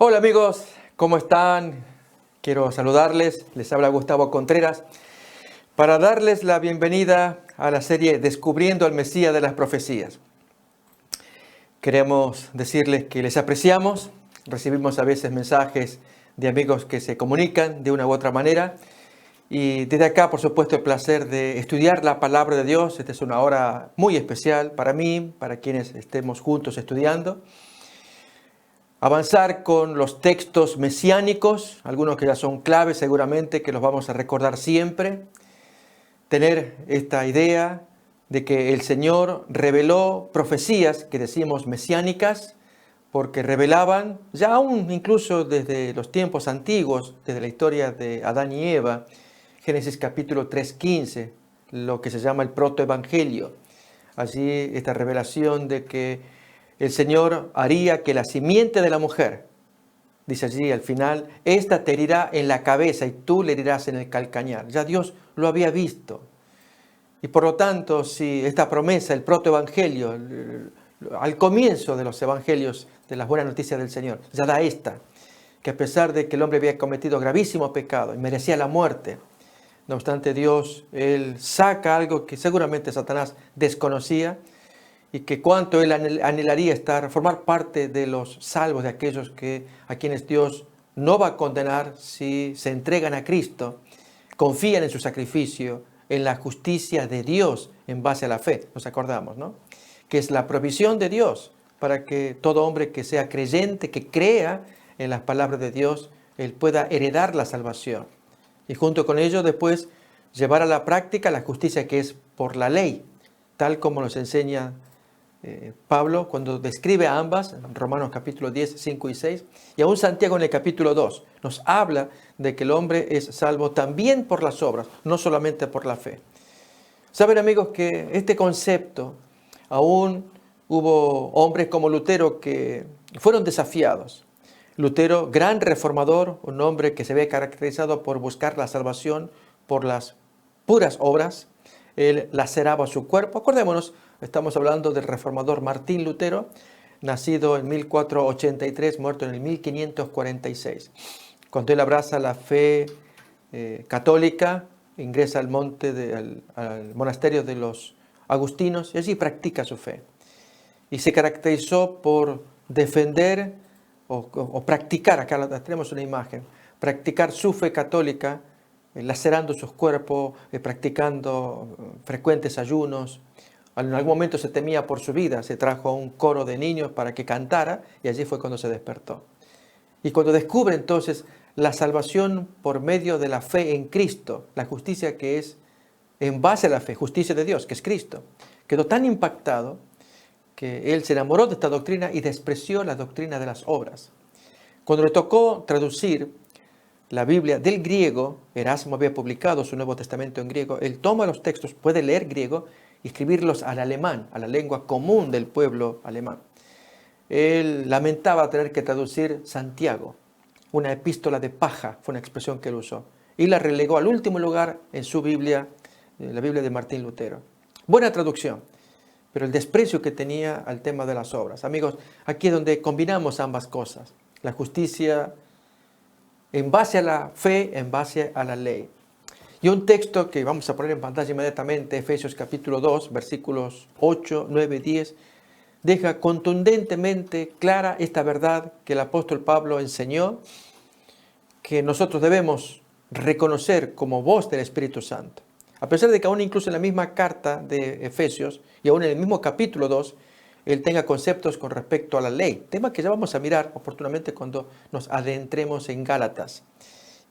Hola amigos, ¿cómo están? Quiero saludarles, les habla Gustavo Contreras, para darles la bienvenida a la serie Descubriendo al Mesías de las Profecías. Queremos decirles que les apreciamos, recibimos a veces mensajes de amigos que se comunican de una u otra manera, y desde acá, por supuesto, el placer de estudiar la palabra de Dios. Esta es una hora muy especial para mí, para quienes estemos juntos estudiando. Avanzar con los textos mesiánicos, algunos que ya son claves seguramente, que los vamos a recordar siempre. Tener esta idea de que el Señor reveló profecías que decimos mesiánicas, porque revelaban, ya aún incluso desde los tiempos antiguos, desde la historia de Adán y Eva, Génesis capítulo 3:15, lo que se llama el protoevangelio. Allí esta revelación de que el Señor haría que la simiente de la mujer, dice allí al final, esta te herirá en la cabeza y tú le herirás en el calcañar. Ya Dios lo había visto. Y por lo tanto, si esta promesa, el protoevangelio, al comienzo de los evangelios de las buenas noticias del Señor, ya da esta, que a pesar de que el hombre había cometido gravísimo pecado y merecía la muerte, no obstante Dios, Él saca algo que seguramente Satanás desconocía, y que cuánto él anhelaría formar parte de los salvos, de aquellos a quienes Dios no va a condenar si se entregan a Cristo, confían en su sacrificio, en la justicia de Dios en base a la fe. Nos acordamos, ¿no? Que es la provisión de Dios para que todo hombre que sea creyente, que crea en las palabras de Dios, él pueda heredar la salvación. Y junto con ello después llevar a la práctica la justicia que es por la ley, tal como nos enseña Pablo cuando describe a ambas, en Romanos capítulo 10, 5 y 6, y aún Santiago en el capítulo 2, nos habla de que el hombre es salvo también por las obras, no solamente por la fe. Saben amigos que este concepto, aún hubo hombres como Lutero que fueron desafiados. Lutero, gran reformador, un hombre que se ve caracterizado por buscar la salvación por las puras obras. Él laceraba su cuerpo. Acordémonos, estamos hablando del reformador Martín Lutero, nacido en 1483, muerto en el 1546. Cuando él abraza la fe católica, ingresa al monasterio de los agustinos y allí practica su fe. Y se caracterizó por defender o practicar, acá tenemos una imagen, practicar su fe católica, lacerando sus cuerpos, practicando frecuentes ayunos. En algún momento se temía por su vida, se trajo a un coro de niños para que cantara y allí fue cuando se despertó. Y cuando descubre entonces la salvación por medio de la fe en Cristo, la justicia que es en base a la fe, justicia de Dios, que es Cristo, quedó tan impactado que él se enamoró de esta doctrina y despreció la doctrina de las obras. Cuando le tocó traducir la Biblia del griego, Erasmo había publicado su Nuevo Testamento en griego, él toma los textos, puede leer griego y escribirlos al alemán, a la lengua común del pueblo alemán. Él lamentaba tener que traducir Santiago, una epístola de paja, fue una expresión que él usó, y la relegó al último lugar en su Biblia, la Biblia de Martín Lutero. Buena traducción, pero el desprecio que tenía al tema de las obras. Amigos, aquí es donde combinamos ambas cosas, la justicia en base a la fe, en base a la ley. Y un texto que vamos a poner en pantalla inmediatamente, Efesios capítulo 2, versículos 8, 9, 10, deja contundentemente clara esta verdad que el apóstol Pablo enseñó, que nosotros debemos reconocer como voz del Espíritu Santo. A pesar de que aún incluso en la misma carta de Efesios y aún en el mismo capítulo 2, él tenga conceptos con respecto a la ley, tema que ya vamos a mirar oportunamente cuando nos adentremos en Gálatas.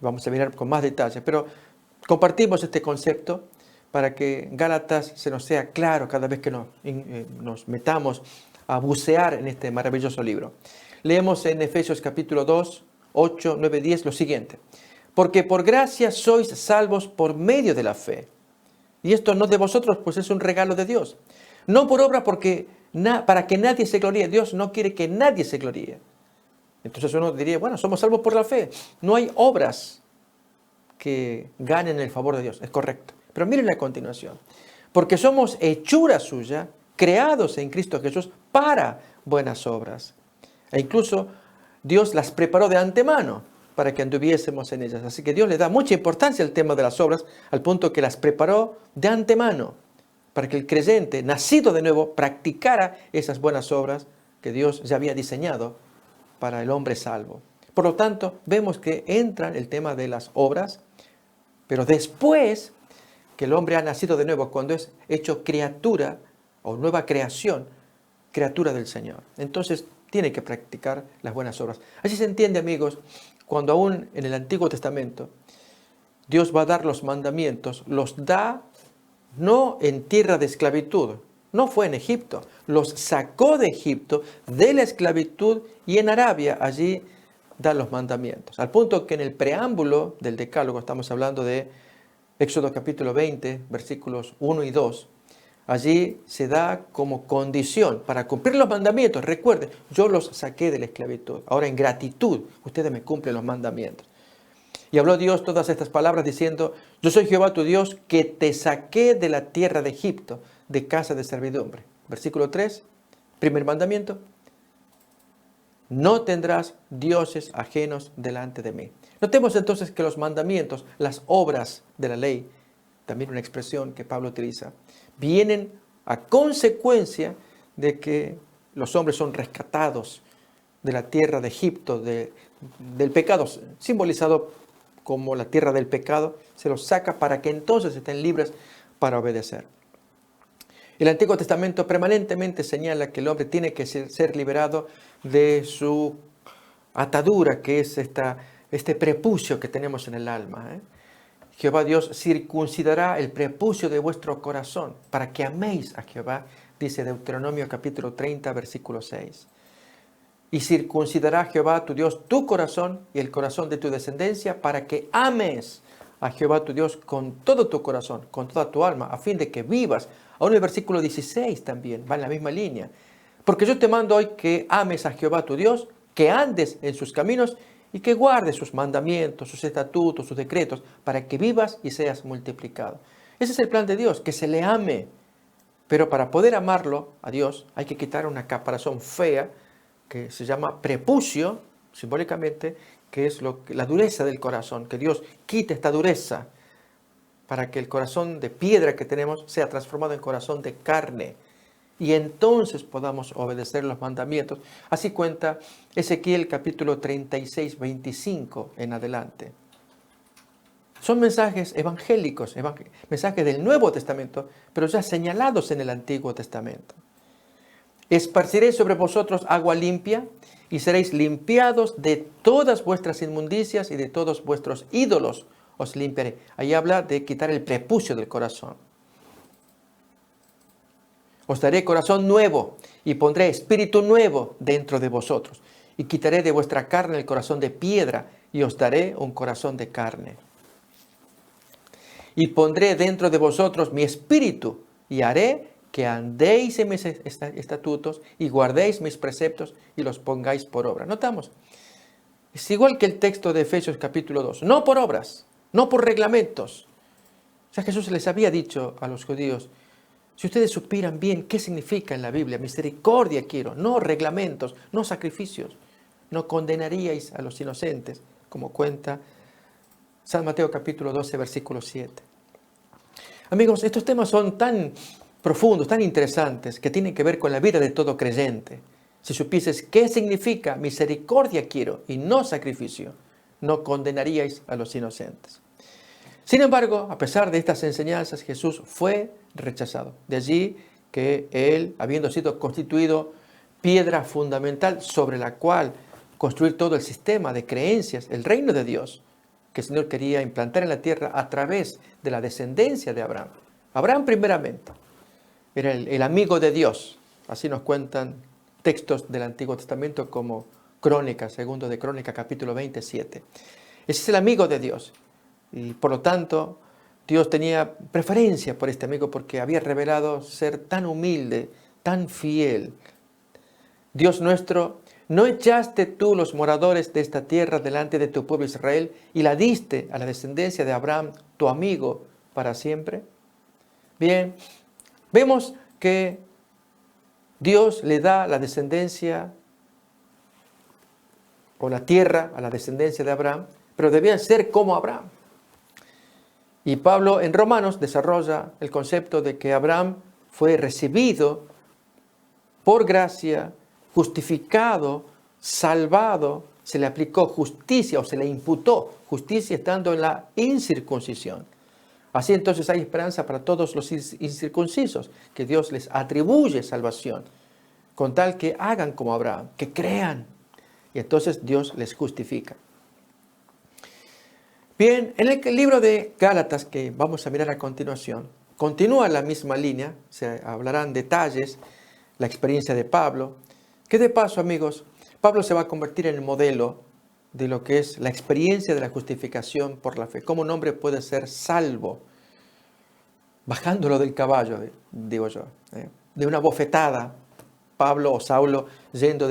Vamos a mirar con más detalle, pero compartimos este concepto para que Gálatas se nos sea claro cada vez que nos metamos a bucear en este maravilloso libro. Leemos en Efesios capítulo 2, 8, 9, 10 lo siguiente. Porque por gracia sois salvos por medio de la fe. Y esto no de vosotros, pues es un regalo de Dios. No por obra para que nadie se gloríe. Dios no quiere que nadie se gloríe. Entonces uno diría, bueno, somos salvos por la fe. No hay obras que ganen el favor de Dios. Es correcto. Pero miren la continuación. Porque somos hechura suya, creados en Cristo Jesús para buenas obras. E incluso Dios las preparó de antemano para que anduviésemos en ellas. Así que Dios le da mucha importancia al tema de las obras, al punto que las preparó de antemano para que el creyente, nacido de nuevo, practicara esas buenas obras que Dios ya había diseñado para el hombre salvo. Por lo tanto, vemos que entra el tema de las obras, pero después que el hombre ha nacido de nuevo, cuando es hecho criatura o nueva creación, criatura del Señor. Entonces, tiene que practicar las buenas obras. Así se entiende, amigos, cuando aún en el Antiguo Testamento Dios va a dar los mandamientos, los da no en tierra de esclavitud, no fue en Egipto, los sacó de Egipto, de la esclavitud, y en Arabia allí da los mandamientos. Al punto que en el preámbulo del Decálogo, estamos hablando de Éxodo capítulo 20, versículos 1 y 2, allí se da como condición para cumplir los mandamientos. Recuerden, yo los saqué de la esclavitud. Ahora en gratitud, ustedes me cumplen los mandamientos. Y habló Dios todas estas palabras diciendo, yo soy Jehová tu Dios que te saqué de la tierra de Egipto, de casa de servidumbre. Versículo 3, primer mandamiento. No tendrás dioses ajenos delante de mí. Notemos entonces que los mandamientos, las obras de la ley, también una expresión que Pablo utiliza, vienen a consecuencia de que los hombres son rescatados de la tierra de Egipto, del pecado, simbolizado como la tierra del pecado, se los saca para que entonces estén libres para obedecer. El Antiguo Testamento permanentemente señala que el hombre tiene que ser liberado de su atadura, que es este prepucio que tenemos en el alma. Jehová Dios circuncidará el prepucio de vuestro corazón para que améis a Jehová, dice Deuteronomio capítulo 30, versículo 6. Y circuncidará Jehová tu Dios tu corazón y el corazón de tu descendencia para que ames a Jehová tu Dios con todo tu corazón, con toda tu alma, a fin de que vivas. Aún el versículo 16 también va en la misma línea. Porque yo te mando hoy que ames a Jehová tu Dios, que andes en sus caminos y que guardes sus mandamientos, sus estatutos, sus decretos, para que vivas y seas multiplicado. Ese es el plan de Dios, que se le ame. Pero para poder amarlo a Dios hay que quitar una caparazón fea que se llama prepucio, simbólicamente, que es la dureza del corazón, que Dios quite esta dureza para que el corazón de piedra que tenemos sea transformado en corazón de carne y entonces podamos obedecer los mandamientos. Así cuenta Ezequiel capítulo 36, 25 en adelante. Son mensajes evangélicos, mensajes del Nuevo Testamento, pero ya señalados en el Antiguo Testamento. Esparciré sobre vosotros agua limpia y seréis limpiados de todas vuestras inmundicias y de todos vuestros ídolos os limpiaré. Ahí habla de quitar el prepucio del corazón. Os daré corazón nuevo y pondré espíritu nuevo dentro de vosotros. Y quitaré de vuestra carne el corazón de piedra y os daré un corazón de carne. Y pondré dentro de vosotros mi espíritu y haré que andéis en mis estatutos y guardéis mis preceptos y los pongáis por obra. Notamos, es igual que el texto de Efesios capítulo 2, no por obras, no por reglamentos. O sea, Jesús les había dicho a los judíos, si ustedes supieran bien qué significa en la Biblia, misericordia quiero, no reglamentos, no sacrificios, no condenaríais a los inocentes, como cuenta San Mateo capítulo 12, versículo 7. Amigos, estos temas son tan profundos, tan interesantes, que tienen que ver con la vida de todo creyente. Si supieses qué significa misericordia quiero y no sacrificio, no condenaríais a los inocentes. Sin embargo, a pesar de estas enseñanzas, Jesús fue rechazado. De allí que Él, habiendo sido constituido piedra fundamental sobre la cual construir todo el sistema de creencias, el reino de Dios, que el Señor quería implantar en la tierra a través de la descendencia de Abraham. Abraham primeramente era el amigo de Dios. Así nos cuentan textos del Antiguo Testamento como Crónicas, segundo de Crónicas, capítulo 27. Ese es el amigo de Dios. Y por lo tanto, Dios tenía preferencia por este amigo porque había revelado ser tan humilde, tan fiel. Dios nuestro, ¿no echaste tú los moradores de esta tierra delante de tu pueblo Israel y la diste a la descendencia de Abraham, tu amigo, para siempre? Bien, vemos que Dios le da la descendencia o la tierra a la descendencia de Abraham, pero debían ser como Abraham. Y Pablo en Romanos desarrolla el concepto de que Abraham fue recibido por gracia, justificado, salvado, se le aplicó justicia o se le imputó justicia estando en la incircuncisión. Así entonces hay esperanza para todos los incircuncisos, que Dios les atribuye salvación, con tal que hagan como Abraham, que crean. Y entonces Dios les justifica. Bien, en el libro de Gálatas, que vamos a mirar a continuación, continúa la misma línea, se hablarán detalles, la experiencia de Pablo, que de paso, amigos, Pablo se va a convertir en el modelo de lo que es la experiencia de la justificación por la fe. Cómo un hombre puede ser salvo, bajándolo del caballo, digo yo, de una bofetada. Pablo o Saulo yendo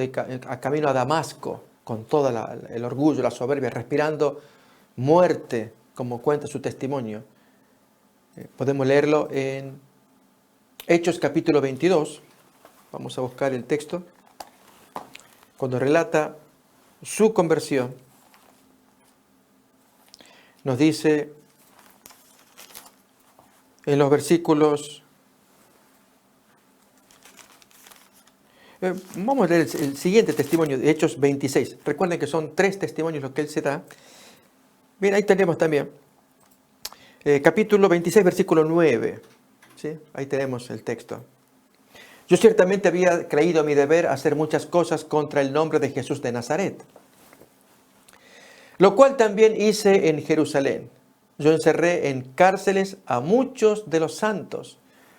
a camino a Damasco con todo el orgullo, la soberbia, respirando muerte, como cuenta su testimonio. Podemos leerlo en Hechos capítulo 22. Vamos a buscar el texto. Cuando relata su conversión, nos dice en los versículos... Vamos a leer el siguiente testimonio de Hechos 26. Recuerden que son 3 testimonios los que él se da. Bien, ahí tenemos también capítulo 26, versículo 9. ¿Sí? Ahí tenemos el texto. Yo ciertamente había creído mi deber hacer muchas cosas contra el nombre de Jesús de Nazaret, lo cual también hice en Jerusalén. Yo encerré en cárceles a muchos de los santos,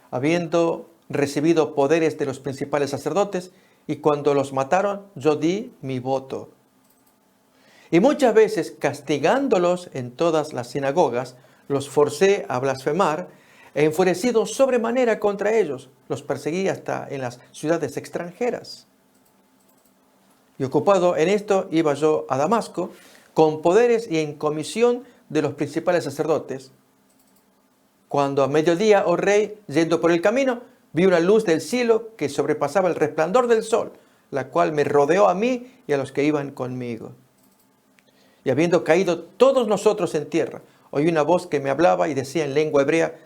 habiendo recibido poderes de los principales sacerdotes, y cuando los mataron, yo di mi voto. Y muchas veces, castigándolos en todas las sinagogas, los forcé a blasfemar, e enfurecido sobremanera contra ellos, los perseguí hasta en las ciudades extranjeras. Y ocupado en esto, iba yo a Damasco, con poderes y en comisión de los principales sacerdotes. Cuando a mediodía, oh rey, yendo por el camino, vi una luz del cielo que sobrepasaba el resplandor del sol, la cual me rodeó a mí y a los que iban conmigo. Y habiendo caído todos nosotros en tierra, oí una voz que me hablaba y decía en lengua hebrea: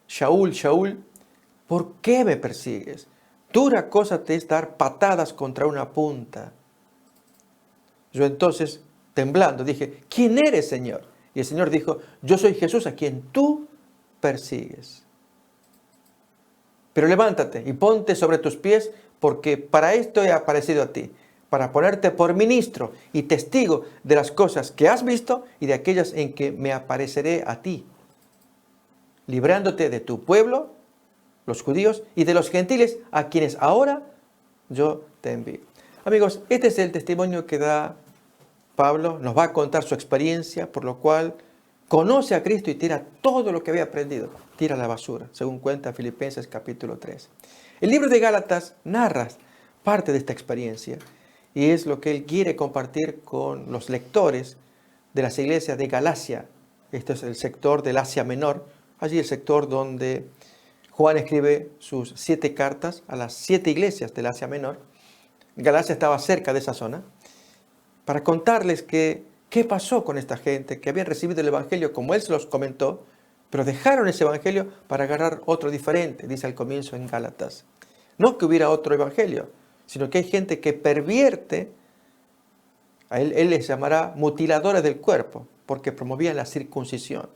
Shaul, Shaul, ¿por qué me persigues? Dura cosa te es dar patadas contra una punta. Yo entonces, temblando, dije: ¿quién eres, Señor? Y el Señor dijo: yo soy Jesús a quien tú persigues. Pero levántate y ponte sobre tus pies, porque para esto he aparecido a ti, para ponerte por ministro y testigo de las cosas que has visto y de aquellas en que me apareceré a ti, librándote de tu pueblo, los judíos, y de los gentiles, a quienes ahora yo te envío. Amigos, este es el testimonio que da Pablo. Nos va a contar su experiencia, por lo cual conoce a Cristo y tira todo lo que había aprendido, tira a la basura, según cuenta Filipenses capítulo 3. El libro de Gálatas narra parte de esta experiencia y es lo que él quiere compartir con los lectores de las iglesias de Galacia. Este es el sector del Asia Menor, allí el sector donde Juan escribe sus 7 cartas a las 7 iglesias del Asia Menor. Galacia estaba cerca de esa zona, para contarles qué pasó con esta gente que habían recibido el evangelio como él se los comentó, pero dejaron ese evangelio para agarrar otro diferente, dice al comienzo en Gálatas. No que hubiera otro evangelio, sino que hay gente que pervierte, a él les llamará mutiladores del cuerpo, porque promovían la circuncisión.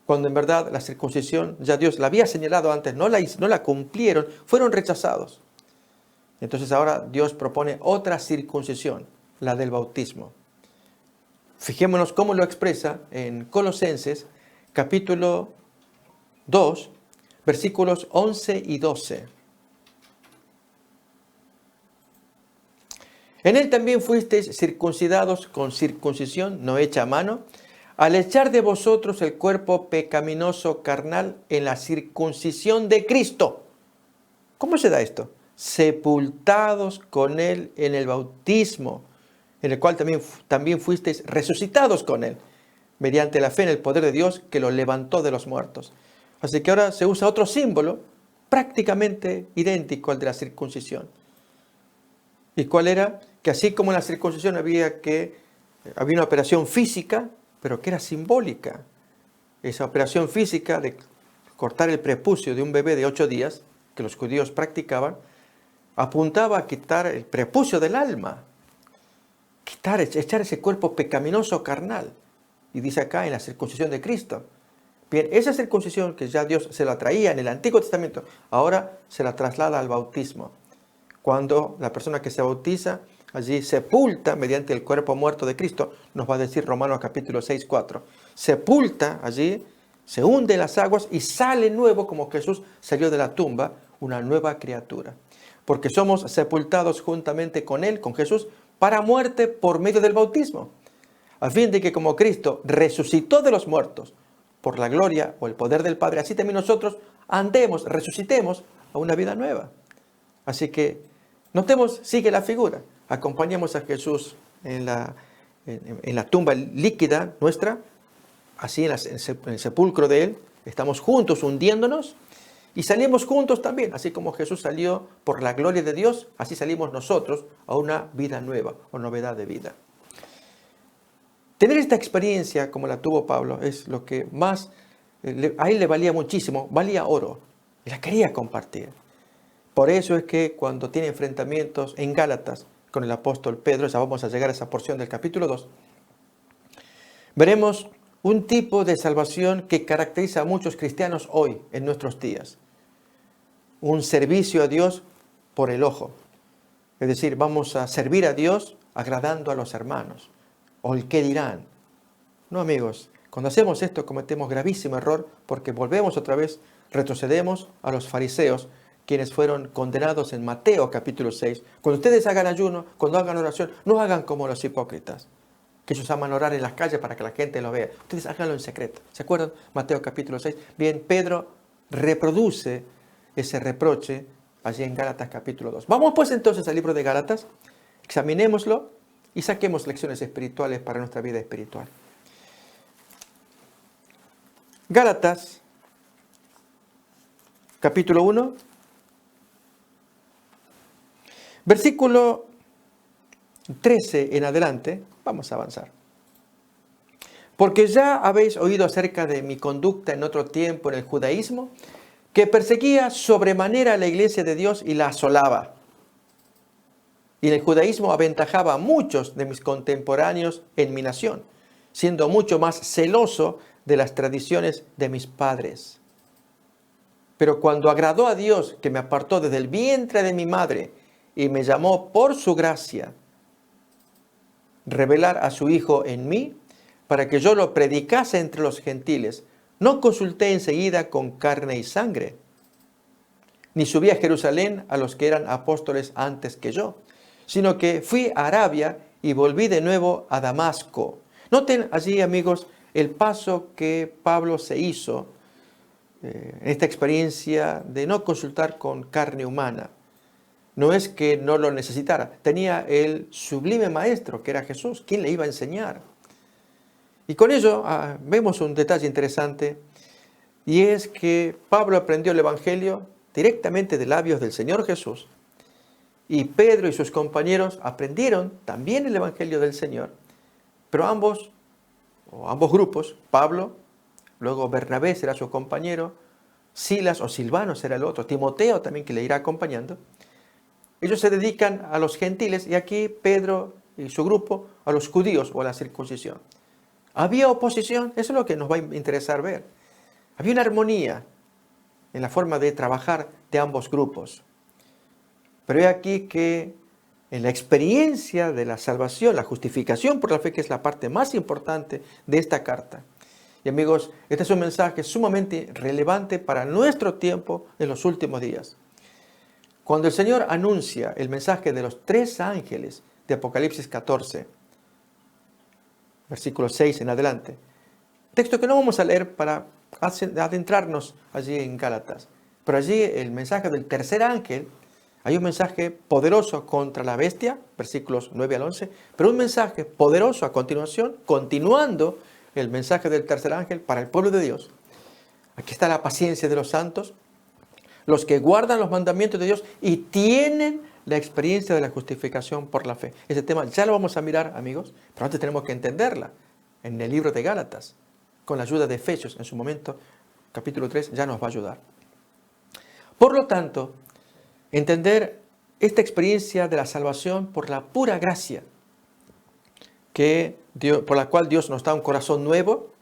Cuando en verdad la circuncisión ya Dios la había señalado antes, no la cumplieron, fueron rechazados. Entonces ahora Dios propone otra circuncisión, la del bautismo. Fijémonos cómo lo expresa en Colosenses capítulo 2, versículos 11 y 12. En él también fuisteis circuncidados con circuncisión no hecha a mano, al echar de vosotros el cuerpo pecaminoso carnal en la circuncisión de Cristo. ¿Cómo se da esto? Sepultados con él en el bautismo, en el cual también fuisteis resucitados con él, mediante la fe en el poder de Dios que lo levantó de los muertos. Así que ahora se usa otro símbolo prácticamente idéntico al de la circuncisión. ¿Y cuál era? que así como en la circuncisión había una operación física, pero que era simbólica. Esa operación física de cortar el prepucio de un bebé de 8 días, que los judíos practicaban, apuntaba a quitar el prepucio del alma, echar ese cuerpo pecaminoso carnal. Y dice acá en la circuncisión de Cristo. Bien, esa circuncisión que ya Dios se la traía en el Antiguo Testamento, ahora se la traslada al bautismo. Cuando la persona que se bautiza allí sepulta mediante el cuerpo muerto de Cristo, nos va a decir Romanos capítulo 6, 4. Sepulta allí, se hunde en las aguas y sale nuevo como Jesús salió de la tumba, una nueva criatura. Porque somos sepultados juntamente con Él, con Jesús, para muerte por medio del bautismo. A fin de que como Cristo resucitó de los muertos por la gloria o el poder del Padre, así también nosotros andemos, resucitemos a una vida nueva. Así que notemos, sigue la figura. Acompañamos a Jesús en la tumba líquida nuestra, así en el sepulcro de Él. Estamos juntos hundiéndonos y salimos juntos también. Así como Jesús salió por la gloria de Dios, así salimos nosotros a una vida nueva o novedad de vida. Tener esta experiencia como la tuvo Pablo es lo que más, a él le valía muchísimo, valía oro. Y la quería compartir. Por eso es que cuando tiene enfrentamientos en Gálatas con el apóstol Pedro, ya vamos a llegar a esa porción del capítulo 2, veremos un tipo de salvación que caracteriza a muchos cristianos hoy, en nuestros días. Un servicio a Dios por el ojo. Es decir, vamos a servir a Dios agradando a los hermanos. O el qué dirán. No, amigos, cuando hacemos esto cometemos gravísimo error porque volvemos otra vez, retrocedemos a los fariseos, quienes fueron condenados en Mateo capítulo 6. Cuando ustedes hagan ayuno, cuando hagan oración, no hagan como los hipócritas, que ellos aman orar en las calles para que la gente lo vea. Ustedes háganlo en secreto. ¿Se acuerdan? Mateo capítulo 6. Bien, Pedro reproduce ese reproche allí en Gálatas capítulo 2. Vamos pues entonces al libro de Gálatas, examinémoslo y saquemos lecciones espirituales para nuestra vida espiritual. Gálatas, capítulo 1, versículo 13 en adelante, vamos a avanzar. Porque ya habéis oído acerca de mi conducta en otro tiempo en el judaísmo, que perseguía sobremanera a la iglesia de Dios y la asolaba. Y en el judaísmo aventajaba a muchos de mis contemporáneos en mi nación, siendo mucho más celoso de las tradiciones de mis padres. Pero cuando agradó a Dios, que me apartó desde el vientre de mi madre y me llamó por su gracia, revelar a su Hijo en mí, para que yo lo predicase entre los gentiles, no consulté enseguida con carne y sangre, ni subí a Jerusalén a los que eran apóstoles antes que yo, sino que fui a Arabia y volví de nuevo a Damasco. Noten allí, amigos, el paso que Pablo se hizo en esta experiencia de no consultar con carne humana. No es que no lo necesitara, tenía el sublime maestro que era Jesús, quien le iba a enseñar. Y con ello vemos un detalle interesante, y es que Pablo aprendió el Evangelio directamente de labios del Señor Jesús, y Pedro y sus compañeros aprendieron también el Evangelio del Señor, pero ambos grupos, Pablo, luego Bernabé será su compañero, Silas o Silvano será el otro, Timoteo también que le irá acompañando, ellos se dedican a los gentiles y aquí Pedro y su grupo a los judíos o a la circuncisión. ¿Había oposición? Eso es lo que nos va a interesar ver. Había una armonía en la forma de trabajar de ambos grupos. Pero he aquí que en la experiencia de la salvación, la justificación por la fe, que es la parte más importante de esta carta. Y amigos, este es un mensaje sumamente relevante para nuestro tiempo en los últimos días. Cuando el Señor anuncia el mensaje de los 3 ángeles de Apocalipsis 14, versículo 6 en adelante, texto que no vamos a leer para adentrarnos allí en Gálatas, pero allí el mensaje del tercer ángel, hay un mensaje poderoso contra la bestia, versículos 9 al 11, pero un mensaje poderoso a continuación, continuando el mensaje del tercer ángel para el pueblo de Dios. Aquí está la paciencia de los santos, los que guardan los mandamientos de Dios y tienen la experiencia de la justificación por la fe. Ese tema ya lo vamos a mirar, amigos, pero antes tenemos que entenderla en el libro de Gálatas, con la ayuda de Efesios en su momento, capítulo 3, ya nos va a ayudar. Por lo tanto, entender esta experiencia de la salvación por la pura gracia, por la cual Dios nos da un corazón nuevo,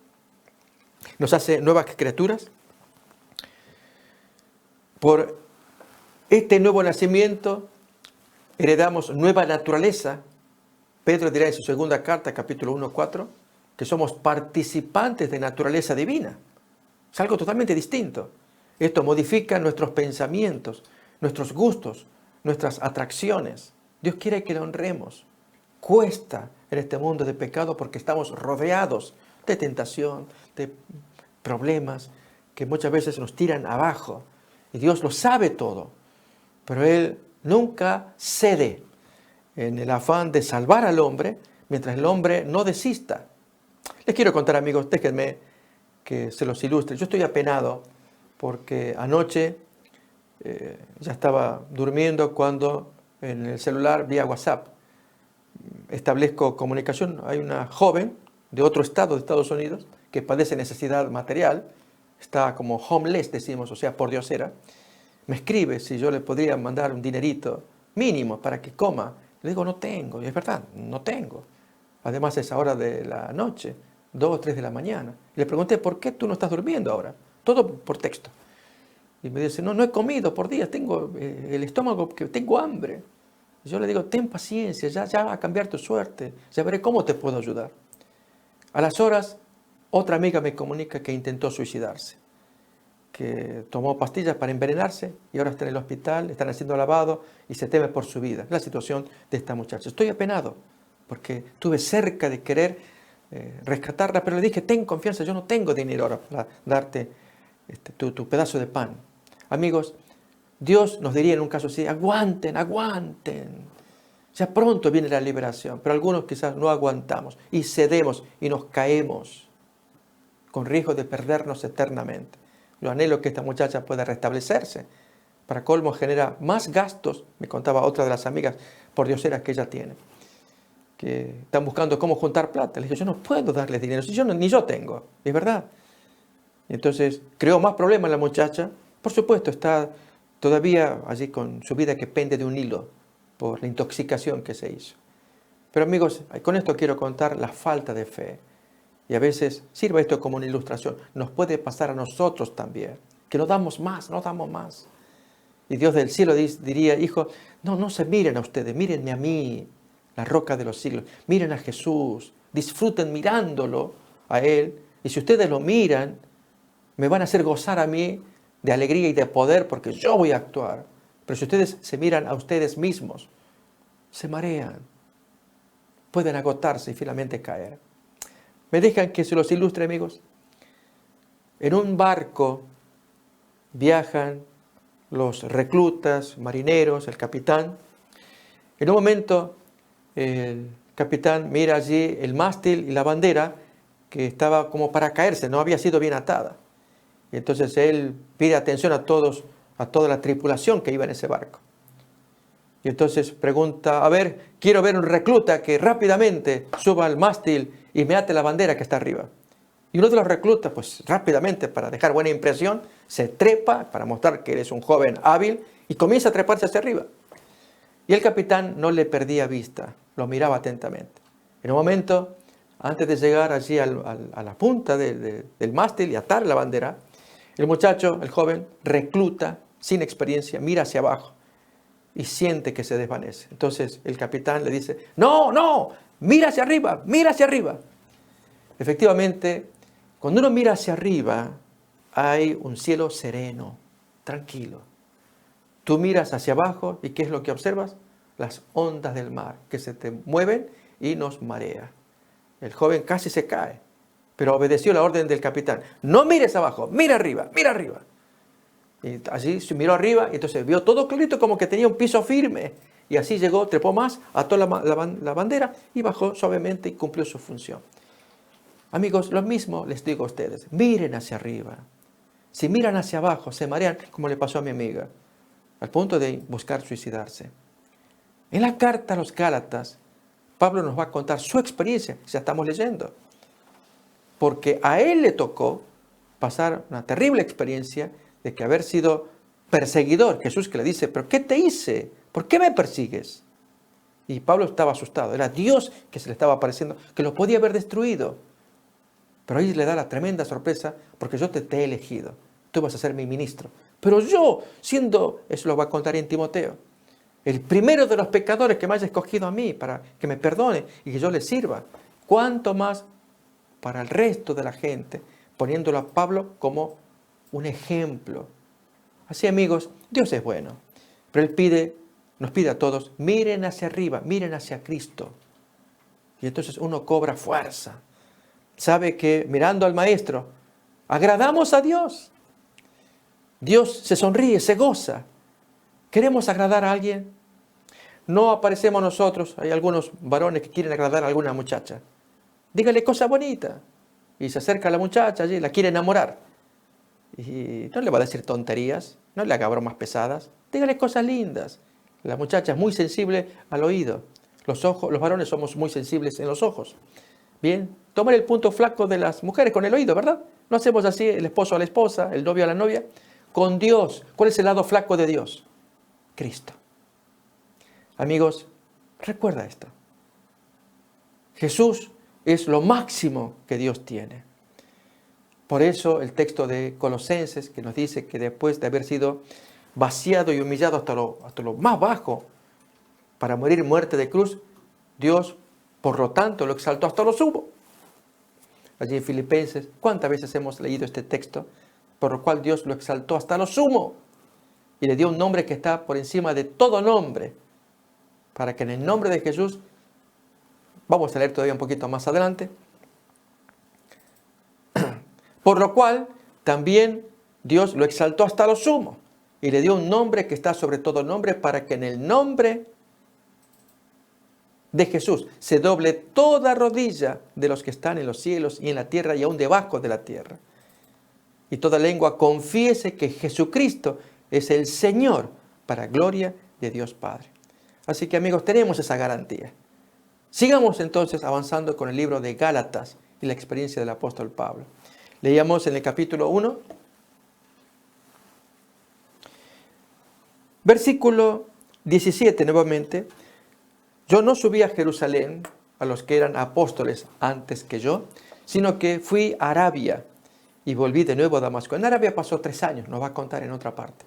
nos hace nuevas criaturas. Por este nuevo nacimiento heredamos nueva naturaleza. Pedro dirá en su segunda carta, capítulo 1:4, que somos participantes de naturaleza divina. Es algo totalmente distinto. Esto modifica nuestros pensamientos, nuestros gustos, nuestras atracciones. Dios quiere que le honremos. Cuesta en este mundo de pecado porque estamos rodeados de tentación, de problemas que muchas veces nos tiran abajo. Y Dios lo sabe todo, pero Él nunca cede en el afán de salvar al hombre mientras el hombre no desista. Les quiero contar, amigos, déjenme que se los ilustre. Yo estoy apenado porque anoche ya estaba durmiendo cuando en el celular vía WhatsApp establezco comunicación. Hay una joven de otro estado de Estados Unidos que padece necesidad material, está como homeless, decimos, o sea, pordiosera. Me escribe si yo le podría mandar un dinerito mínimo para que coma. Le digo, no tengo, y es verdad, no tengo. Además es ahora de la noche, 2 o 3 de la mañana. Y le pregunté, ¿por qué tú no estás durmiendo ahora? Todo por texto. Y me dice, no he comido por días, tengo el estómago, que tengo hambre. Y yo le digo, ten paciencia, ya va a cambiar tu suerte, ya veré cómo te puedo ayudar. A las horas, otra amiga me comunica que intentó suicidarse, que tomó pastillas para envenenarse y ahora está en el hospital, están haciendo lavado y se teme por su vida. La situación de esta muchacha. Estoy apenado porque estuve cerca de querer rescatarla, pero le dije, ten confianza, yo no tengo dinero ahora para darte tu pedazo de pan. Amigos, Dios nos diría en un caso así, aguanten, ya pronto viene la liberación, pero algunos quizás no aguantamos y cedemos y nos caemos con riesgo de perdernos eternamente. Yo anhelo que esta muchacha pueda restablecerse. Para colmo genera más gastos, me contaba otra de las amigas pordioseras que ella tiene, que están buscando cómo juntar plata. Le dije, yo no puedo darles dinero, si ni yo tengo, es verdad. Y entonces creó más problemas la muchacha. Por supuesto, está todavía allí con su vida que pende de un hilo por la intoxicación que se hizo. Pero amigos, con esto quiero contar la falta de fe. Y a veces sirva esto como una ilustración. Nos puede pasar a nosotros también, que no damos más. Y Dios del cielo diría, hijo, no se miren a ustedes, mírenme a mí, la roca de los siglos. Miren a Jesús, disfruten mirándolo a Él. Y si ustedes lo miran, me van a hacer gozar a mí de alegría y de poder porque yo voy a actuar. Pero si ustedes se miran a ustedes mismos, se marean, pueden agotarse y finalmente caer. ¿Me dejan que se los ilustre, amigos? En un barco viajan los reclutas, marineros, el capitán. En un momento, el capitán mira allí el mástil y la bandera que estaba como para caerse, no había sido bien atada. Y entonces él pide atención a toda la tripulación que iba en ese barco. Y entonces pregunta, a ver, quiero ver un recluta que rápidamente suba al mástil y me ate la bandera que está arriba. Y uno de los reclutas, pues rápidamente, para dejar buena impresión, se trepa para mostrar que él es un joven hábil y comienza a treparse hacia arriba. Y el capitán no le perdía vista, lo miraba atentamente. En un momento, antes de llegar allí a la punta del mástil y atar la bandera, el muchacho, el joven, recluta, sin experiencia, mira hacia abajo y siente que se desvanece. Entonces el capitán le dice, no, mira hacia arriba. Efectivamente, cuando uno mira hacia arriba, hay un cielo sereno, tranquilo. Tú miras hacia abajo y ¿qué es lo que observas? Las ondas del mar que se te mueven y nos marea. El joven casi se cae, pero obedeció la orden del capitán. No mires abajo, mira arriba. Y así se miró arriba y entonces vio todo clarito como que tenía un piso firme. Y así llegó, trepó más, ató la bandera y bajó suavemente y cumplió su función. Amigos, lo mismo les digo a ustedes. Miren hacia arriba. Si miran hacia abajo, se marean como le pasó a mi amiga, al punto de buscar suicidarse. En la carta a los Gálatas, Pablo nos va a contar su experiencia, ya estamos leyendo, porque a él le tocó pasar una terrible experiencia de que haber sido perseguidor. Jesús que le dice, ¿pero qué te hice? ¿Por qué me persigues? Y Pablo estaba asustado, era Dios que se le estaba apareciendo, que lo podía haber destruido. Pero ahí le da la tremenda sorpresa, porque yo te he elegido, tú vas a ser mi ministro. Pero yo, siendo, eso lo va a contar en Timoteo, el primero de los pecadores que me haya escogido a mí para que me perdone y que yo le sirva, ¿cuánto más para el resto de la gente, poniéndolo a Pablo como un ejemplo? Así, amigos, Dios es bueno, pero Él nos pide a todos, miren hacia arriba, miren hacia Cristo. Y entonces uno cobra fuerza. Sabe que mirando al Maestro, agradamos a Dios. Dios se sonríe, se goza. ¿Queremos agradar a alguien? No aparecemos nosotros, hay algunos varones que quieren agradar a alguna muchacha. Dígale cosa bonita. Y se acerca a la muchacha allí, la quiere enamorar. Y no le va a decir tonterías, no le haga bromas pesadas. Dígale cosas lindas. La muchacha es muy sensible al oído. Los varones somos muy sensibles en los ojos. Bien, tomar el punto flaco de las mujeres con el oído, ¿verdad? No hacemos así el esposo a la esposa, el novio a la novia. Con Dios, ¿cuál es el lado flaco de Dios? Cristo. Amigos, recuerda esto. Jesús es lo máximo que Dios tiene. Por eso el texto de Colosenses que nos dice que después de haber sido vaciado y humillado hasta lo más bajo para morir muerte de cruz, Dios, por lo tanto, lo exaltó hasta lo sumo. Allí en Filipenses, ¿cuántas veces hemos leído este texto? Por lo cual Dios lo exaltó hasta lo sumo y le dio un nombre que está por encima de todo nombre, para que en el nombre de Jesús, vamos a leer todavía un poquito más adelante, por lo cual también Dios lo exaltó hasta lo sumo y le dio un nombre que está sobre todo nombre, para que en el nombre de Jesús se doble toda rodilla de los que están en los cielos y en la tierra y aún debajo de la tierra. Y toda lengua confiese que Jesucristo es el Señor, para gloria de Dios Padre. Así que, amigos, tenemos esa garantía. Sigamos entonces avanzando con el libro de Gálatas y la experiencia del apóstol Pablo. Leíamos en el capítulo 1, versículo 17 nuevamente. Yo no subí a Jerusalén a los que eran apóstoles antes que yo, sino que fui a Arabia y volví de nuevo a Damasco. En Arabia pasó 3 años, nos va a contar en otra parte.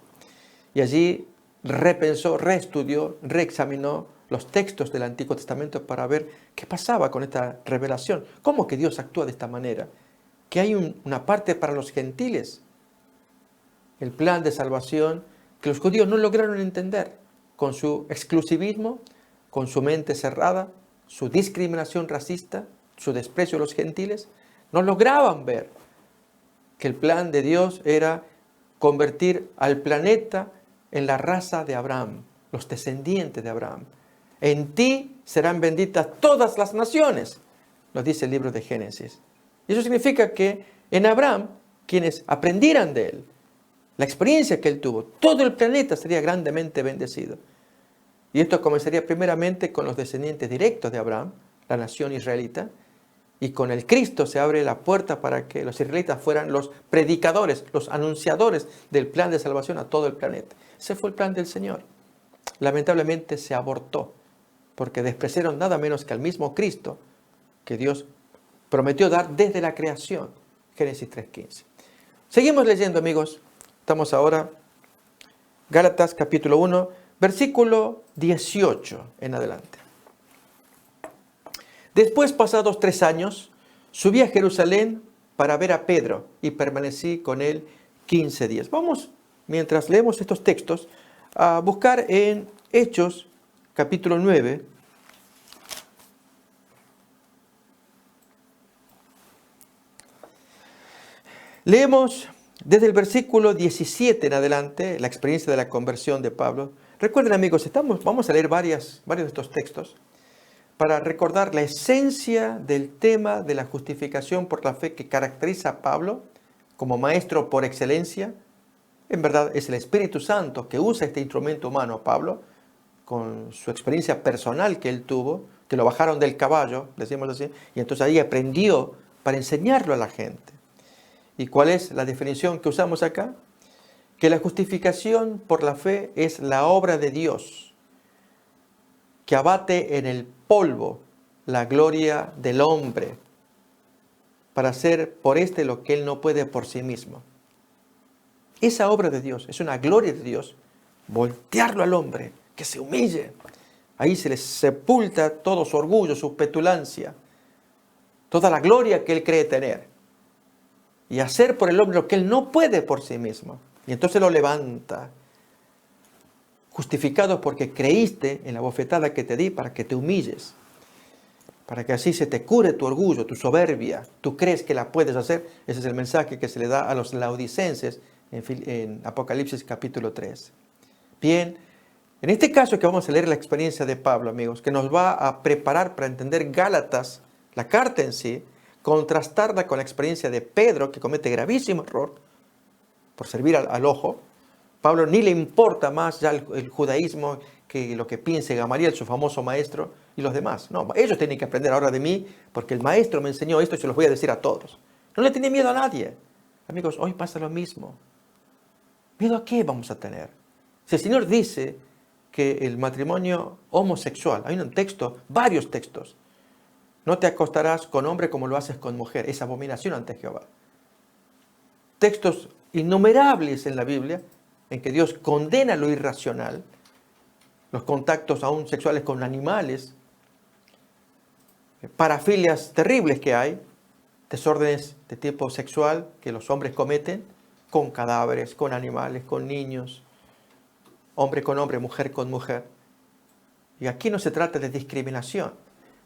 Y allí repensó, reestudió, reexaminó los textos del Antiguo Testamento para ver qué pasaba con esta revelación. ¿Cómo que Dios actúa de esta manera? Que hay una parte para los gentiles. El plan de salvación que los judíos no lograron entender con su exclusivismo, con su mente cerrada, su discriminación racista, su desprecio a los gentiles. No lograban ver que el plan de Dios era convertir al planeta en la raza de Abraham, los descendientes de Abraham. En ti serán benditas todas las naciones, nos dice el libro de Génesis. Y eso significa que en Abraham, quienes aprendieran de él, la experiencia que él tuvo, todo el planeta sería grandemente bendecido. Y esto comenzaría primeramente con los descendientes directos de Abraham, la nación israelita, y con el Cristo se abre la puerta para que los israelitas fueran los predicadores, los anunciadores del plan de salvación a todo el planeta. Ese fue el plan del Señor. Lamentablemente se abortó, porque despreciaron nada menos que al mismo Cristo que Dios prometió dar desde la creación. Génesis 3:15. Seguimos leyendo, amigos. Estamos ahora, Gálatas capítulo 1, versículo 18 en adelante. Después, pasados 3 años, subí a Jerusalén para ver a Pedro y permanecí con él 15 días. Vamos, mientras leemos estos textos, a buscar en Hechos capítulo 9. Leemos desde el versículo 17 en adelante la experiencia de la conversión de Pablo. Recuerden, amigos, vamos a leer varios de estos textos para recordar la esencia del tema de la justificación por la fe que caracteriza a Pablo como maestro por excelencia. En verdad es el Espíritu Santo que usa este instrumento humano, Pablo, con su experiencia personal que él tuvo, que lo bajaron del caballo, decimos así, y entonces ahí aprendió para enseñarlo a la gente. ¿Y cuál es la definición que usamos acá? Que la justificación por la fe es la obra de Dios, que abate en el polvo la gloria del hombre, para hacer por éste lo que él no puede por sí mismo. Esa obra de Dios es una gloria de Dios, voltearlo al hombre, que se humille. Ahí se le sepulta todo su orgullo, su petulancia, toda la gloria que él cree tener. Y hacer por el hombre lo que él no puede por sí mismo. Y entonces lo levanta, justificado porque creíste en la bofetada que te di para que te humilles, para que así se te cure tu orgullo, tu soberbia. Tú crees que la puedes hacer. Ese es el mensaje que se le da a los laodicenses en Apocalipsis capítulo 3. Bien, en este caso que vamos a leer la experiencia de Pablo, amigos, que nos va a preparar para entender Gálatas, la carta en sí, contrastarla con la experiencia de Pedro, que comete gravísimo error por servir al ojo. Pablo ni le importa más ya el judaísmo que lo que piense Gamaliel, su famoso maestro, y los demás. No, ellos tienen que aprender ahora de mí, porque el maestro me enseñó esto y se los voy a decir a todos. No le tiene miedo a nadie. Amigos, hoy pasa lo mismo. ¿Miedo a qué vamos a tener? Si el Señor dice que el matrimonio homosexual, hay un texto, varios textos, no te acostarás con hombre como lo haces con mujer, es abominación ante Jehová. Textos innumerables en la Biblia en que Dios condena lo irracional, los contactos aún sexuales con animales, parafilias terribles que hay, desórdenes de tipo sexual que los hombres cometen con cadáveres, con animales, con niños, hombre con hombre, mujer con mujer. Y aquí no se trata de discriminación.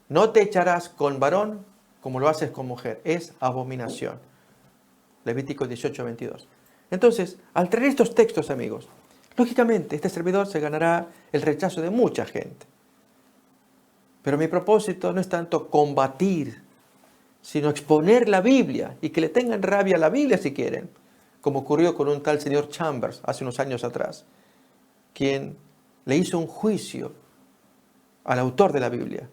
No te echarás con varón como lo haces con mujer. Es abominación. Levítico 18:22. Entonces, al traer estos textos, amigos, lógicamente este servidor se ganará el rechazo de mucha gente. Pero mi propósito no es tanto combatir, sino exponer la Biblia y que le tengan rabia a la Biblia si quieren, como ocurrió con un tal señor Chambers hace unos años atrás, quien le hizo un juicio al autor de la Biblia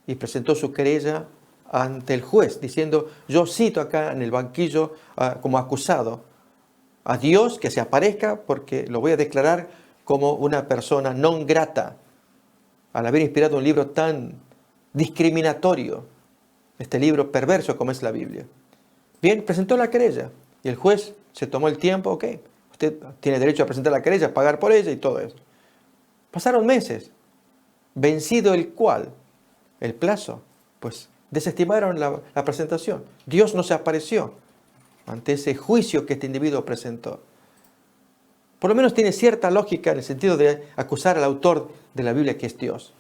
y presentó su querella ante el juez, diciendo, yo cito acá en el banquillo como acusado a Dios que se aparezca porque lo voy a declarar como una persona non grata al haber inspirado un libro tan discriminatorio, este libro perverso como es la Biblia. Bien, presentó la querella y el juez se tomó el tiempo, ok, usted tiene derecho a presentar la querella, pagar por ella y todo eso. Pasaron meses, vencido el plazo, pues desestimaron la presentación. Dios no se apareció ante ese juicio que este individuo presentó. Por lo menos tiene cierta lógica en el sentido de acusar al autor de la Biblia que es Dios.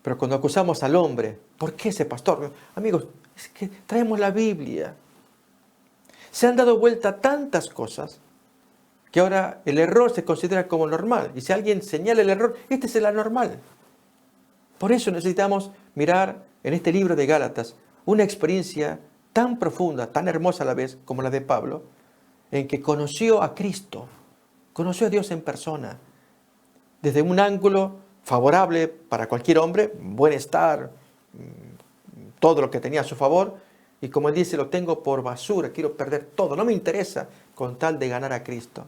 Pero cuando acusamos al hombre, ¿por qué ese pastor? Amigos, es que traemos la Biblia. Se han dado vuelta tantas cosas que ahora el error se considera como normal. Y si alguien señala el error, este es el anormal. Por eso necesitamos mirar en este libro de Gálatas una experiencia tan profunda, tan hermosa a la vez como la de Pablo, en que conoció a Cristo, conoció a Dios en persona, desde un ángulo favorable para cualquier hombre, bienestar, todo lo que tenía a su favor, y como él dice, lo tengo por basura, quiero perder todo, no me interesa con tal de ganar a Cristo.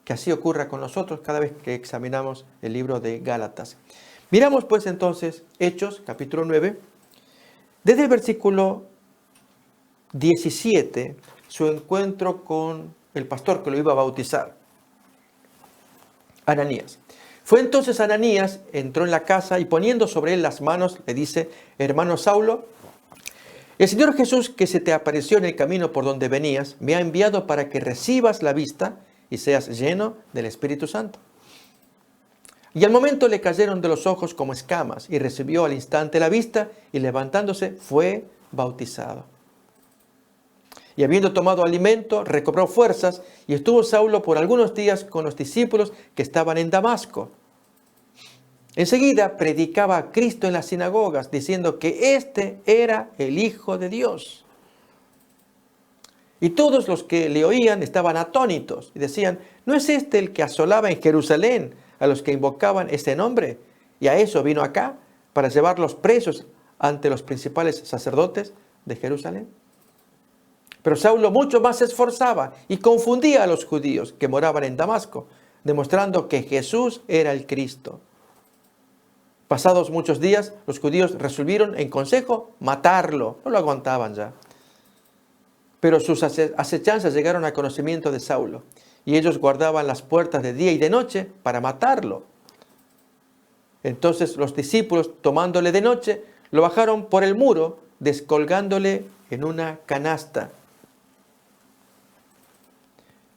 Que así ocurra con nosotros cada vez que examinamos el libro de Gálatas. Miramos pues entonces Hechos, capítulo 9, desde el versículo 17, su encuentro con el pastor que lo iba a bautizar, Ananías. Fue entonces Ananías, entró en la casa y poniendo sobre él las manos, le dice, hermano Saulo, el Señor Jesús que se te apareció en el camino por donde venías, me ha enviado para que recibas la vista y seas lleno del Espíritu Santo. Y al momento le cayeron de los ojos como escamas y recibió al instante la vista y levantándose fue bautizado. Y habiendo tomado alimento, recobró fuerzas y estuvo Saulo por algunos días con los discípulos que estaban en Damasco. Enseguida predicaba a Cristo en las sinagogas, diciendo que éste era el Hijo de Dios. Y todos los que le oían estaban atónitos y decían, ¿no es este el que asolaba en Jerusalén a los que invocaban ese nombre. Y a eso vino acá, para llevarlos presos ante los principales sacerdotes de Jerusalén. Pero Saulo mucho más se esforzaba y confundía a los judíos que moraban en Damasco, demostrando que Jesús era el Cristo. Pasados muchos días, los judíos resolvieron en consejo matarlo. No lo aguantaban ya. Pero sus acechanzas llegaron al conocimiento de Saulo, y ellos guardaban las puertas de día y de noche para matarlo. Entonces los discípulos, tomándole de noche, lo bajaron por el muro, descolgándole en una canasta.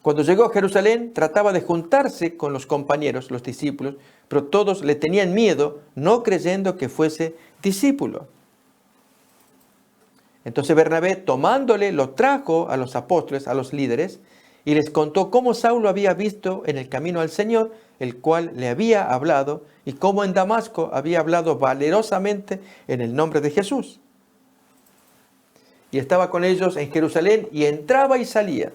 Cuando llegó a Jerusalén, trataba de juntarse con los compañeros, los discípulos, pero todos le tenían miedo, no creyendo que fuese discípulo. Entonces Bernabé, tomándole, lo trajo a los apóstoles, a los líderes, y les contó cómo Saulo había visto en el camino al Señor, el cual le había hablado, y cómo en Damasco había hablado valerosamente en el nombre de Jesús. Y estaba con ellos en Jerusalén, y entraba y salía.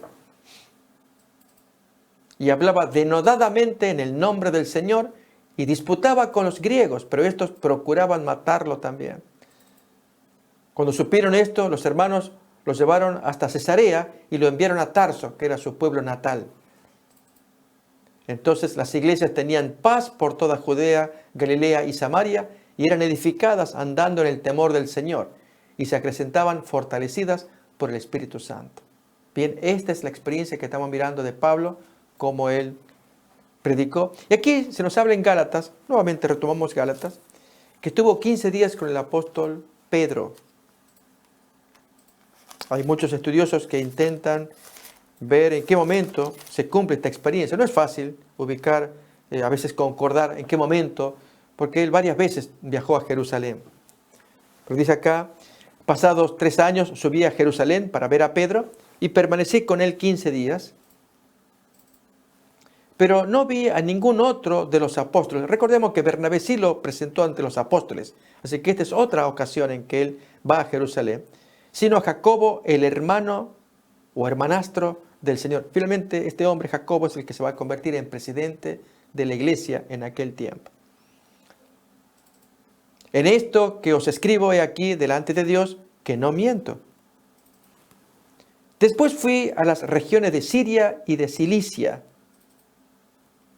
Y hablaba denodadamente en el nombre del Señor, y disputaba con los griegos, pero estos procuraban matarlo también. Cuando supieron esto, los hermanos lo llevaron hasta Cesarea y lo enviaron a Tarso, que era su pueblo natal. Entonces las iglesias tenían paz por toda Judea, Galilea y Samaria, y eran edificadas andando en el temor del Señor, y se acrecentaban fortalecidas por el Espíritu Santo. Bien, esta es la experiencia que estamos mirando de Pablo, como él predicó. Y aquí se nos habla en Gálatas, nuevamente retomamos Gálatas, que estuvo 15 días con el apóstol Pedro. Hay muchos estudiosos que intentan ver en qué momento se cumple esta experiencia. No es fácil ubicar, a veces concordar en qué momento, porque él varias veces viajó a Jerusalén. Pero dice acá, pasados 3 años subí a Jerusalén para ver a Pedro y permanecí con él 15 días. Pero no vi a ningún otro de los apóstoles. Recordemos que Bernabé sí lo presentó ante los apóstoles. Así que esta es otra ocasión en que él va a Jerusalén. Sino a Jacobo, el hermano o hermanastro del Señor. Finalmente, este hombre, Jacobo, es el que se va a convertir en presidente de la iglesia en aquel tiempo. En esto que os escribo he aquí delante de Dios, que no miento. Después fui a las regiones de Siria y de Cilicia,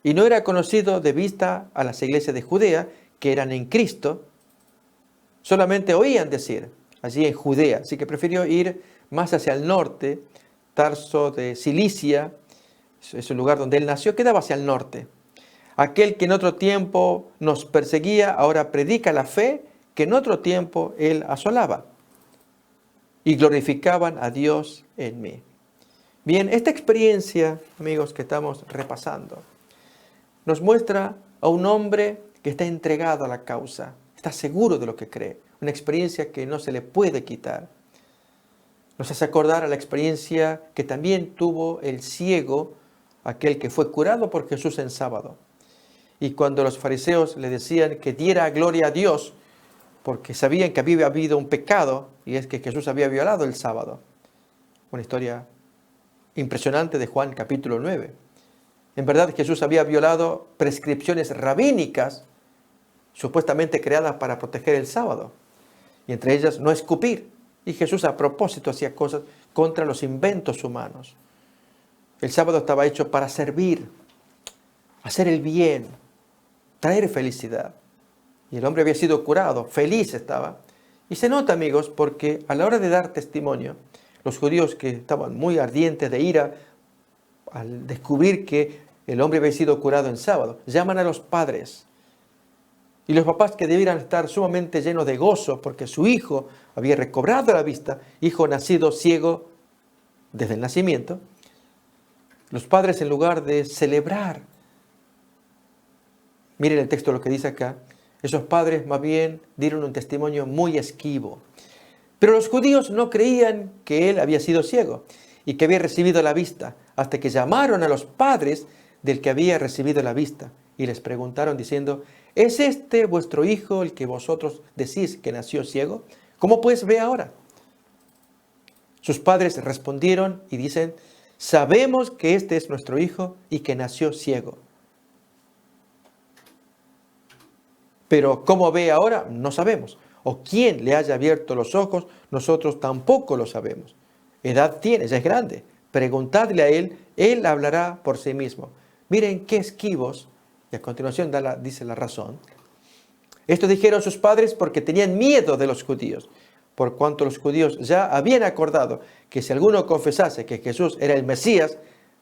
y no era conocido de vista a las iglesias de Judea, que eran en Cristo, solamente oían decir, allí en Judea, así que prefirió ir más hacia el norte. Tarso de Cilicia, es el lugar donde él nació, quedaba hacia el norte. Aquel que en otro tiempo nos perseguía, ahora predica la fe que en otro tiempo él asolaba. Y glorificaban a Dios en mí. Bien, esta experiencia, amigos, que estamos repasando, nos muestra a un hombre que está entregado a la causa, está seguro de lo que cree, una experiencia que no se le puede quitar. Nos hace acordar a la experiencia que también tuvo el ciego, aquel que fue curado por Jesús en sábado. Y cuando los fariseos le decían que diera gloria a Dios, porque sabían que había habido un pecado, y es que Jesús había violado el sábado. Una historia impresionante de Juan capítulo 9. En verdad Jesús había violado prescripciones rabínicas, supuestamente creadas para proteger el sábado. Y entre ellas no escupir. Y Jesús a propósito hacía cosas contra los inventos humanos. El sábado estaba hecho para servir, hacer el bien, traer felicidad. Y el hombre había sido curado, feliz estaba. Y se nota, amigos, porque a la hora de dar testimonio, los judíos que estaban muy ardientes de ira al descubrir que el hombre había sido curado en sábado, llaman a los padres. Y los papás, que debieran estar sumamente llenos de gozo porque su hijo había recobrado la vista, hijo nacido ciego desde el nacimiento, los padres, en lugar de celebrar, miren el texto lo que dice acá, esos padres más bien dieron un testimonio muy esquivo. Pero los judíos no creían que él había sido ciego y que había recibido la vista, hasta que llamaron a los padres del que había recibido la vista y les preguntaron diciendo, ¿es este vuestro hijo el que vosotros decís que nació ciego? ¿Cómo pues ve ahora? Sus padres respondieron y dicen, sabemos que este es nuestro hijo y que nació ciego. Pero cómo ve ahora, no sabemos. O quién le haya abierto los ojos, nosotros tampoco lo sabemos. Edad tiene, ya es grande. Preguntadle a él hablará por sí mismo. Miren qué esquivos, y a continuación dice la razón. Esto dijeron sus padres porque tenían miedo de los judíos, por cuanto los judíos ya habían acordado que si alguno confesase que Jesús era el Mesías,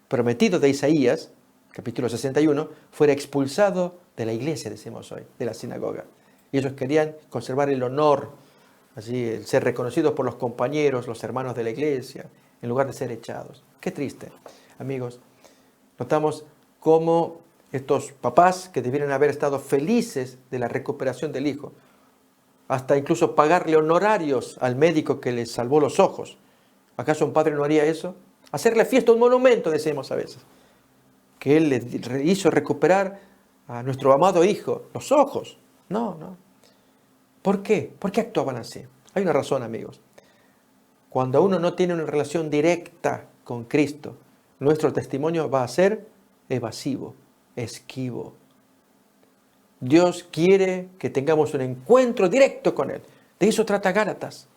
prometido de Isaías, capítulo 61, fuera expulsado de la iglesia, decimos hoy, de la sinagoga. Y ellos querían conservar el honor, así, el ser reconocidos por los compañeros, los hermanos de la iglesia, en lugar de ser echados. Qué triste, amigos. Notamos cómo estos papás que debieran haber estado felices de la recuperación del hijo, hasta incluso pagarle honorarios al médico que les salvó los ojos. ¿Acaso un padre no haría eso? Hacerle fiesta, un monumento, decimos a veces, que él le hizo recuperar a nuestro amado hijo los ojos. No. ¿Por qué? ¿Por qué actuaban así? Hay una razón, amigos. Cuando uno no tiene una relación directa con Cristo, nuestro testimonio va a ser evasivo, esquivo. Dios quiere que tengamos un encuentro directo con Él. De eso trata Gálatas.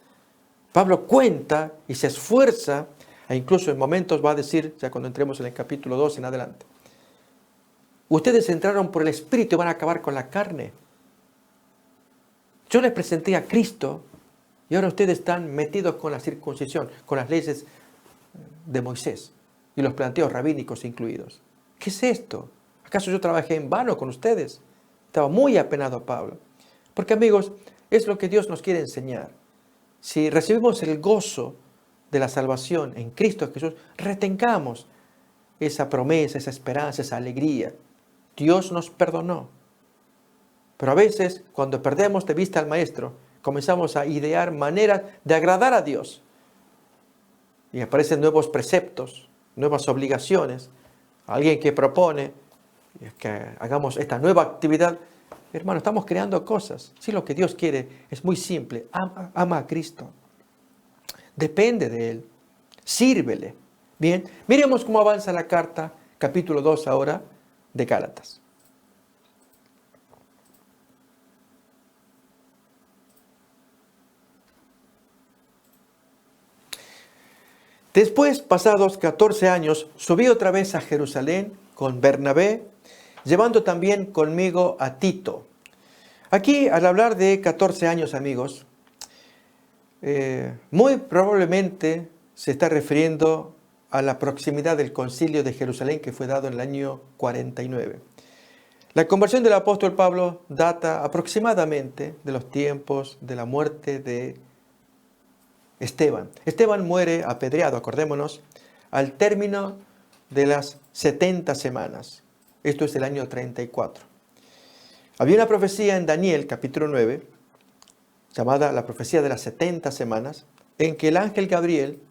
Pablo cuenta y se esfuerza, e incluso en momentos va a decir, ya cuando entremos en el capítulo 2 en adelante, ustedes entraron por el Espíritu y van a acabar con la carne. Yo les presenté a Cristo y ahora ustedes están metidos con la circuncisión, con las leyes de Moisés y los planteos rabínicos incluidos. ¿Qué es esto? ¿Acaso yo trabajé en vano con ustedes? Estaba muy apenado Pablo. Porque, amigos, es lo que Dios nos quiere enseñar. Si recibimos el gozo de la salvación en Cristo Jesús, retengamos esa promesa, esa esperanza, esa alegría. Dios nos perdonó. Pero a veces, cuando perdemos de vista al Maestro, comenzamos a idear maneras de agradar a Dios. Y aparecen nuevos preceptos, nuevas obligaciones. Alguien que propone que hagamos esta nueva actividad. Hermano, estamos creando cosas. Si lo que Dios quiere es muy simple. Ama a Cristo. Depende de Él. Sírvele. Bien, miremos cómo avanza la carta, capítulo 2 ahora, de Gálatas. Después, pasados 14 años, subí otra vez a Jerusalén con Bernabé, llevando también conmigo a Tito. Aquí, al hablar de 14 años, amigos, muy probablemente se está refiriendo a la proximidad del concilio de Jerusalén que fue dado en el año 49. La conversión del apóstol Pablo data aproximadamente de los tiempos de la muerte de Esteban. Esteban muere apedreado, acordémonos, al término de las 70 semanas. Esto es el año 34. Había una profecía en Daniel, capítulo 9, llamada la profecía de las 70 semanas, en que el ángel Gabriel